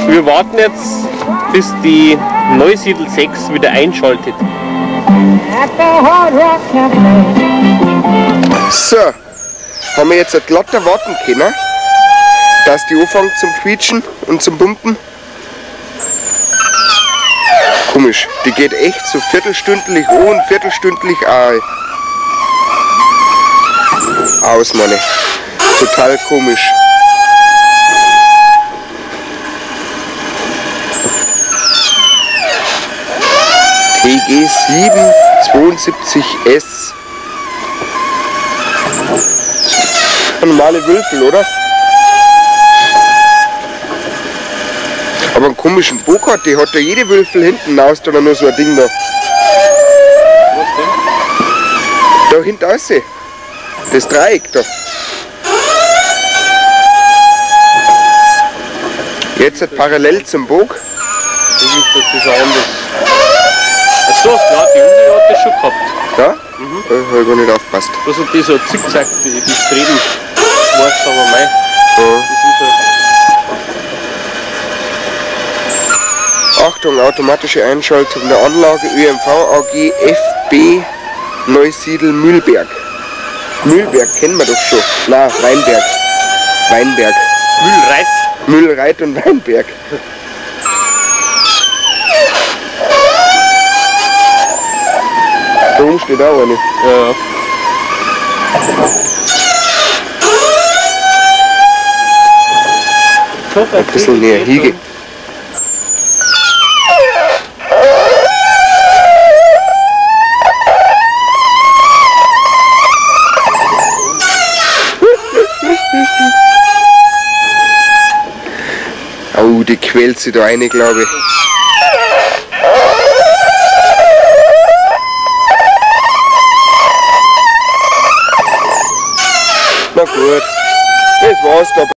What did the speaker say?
Wir warten jetzt, bis die Neusiedl 6 wieder einschaltet. So, haben wir jetzt glatt erwarten können, dass die anfangen zum Quietschen und zum Pumpen. Komisch, die geht echt so viertelstündlich an und viertelstündlich aus, Mann. Total komisch. TG 772S. Normale Würfel, oder? Aber einen komischen Bock hat ja jede Würfel hinten aus, oder nur so ein Ding da. Was denn? Da hinten raus. Das Dreieck da. Jetzt hat parallel zum Bock. Ich wüsste, das ist anders. Achso, ja, die Hunde hat das schon gehabt. Ja? Da habe ich gar nicht aufgepasst. Da sind die so zickzack, die Streben. Schwarz, aber mei. Ja. Das ist so. Achtung, automatische Einschaltung der Anlage ÖMV AG FB Neusiedl Mühlberg. Mühlberg kennen wir doch schon. Na, Weinberg. Weinberg. Mühlreit. Mühlreit und Weinberg. Da oben steht auch eine. Ja. Ein bisschen näher hingehen. Oh, die quält sich da rein, glaube ich. Na gut, das war's, da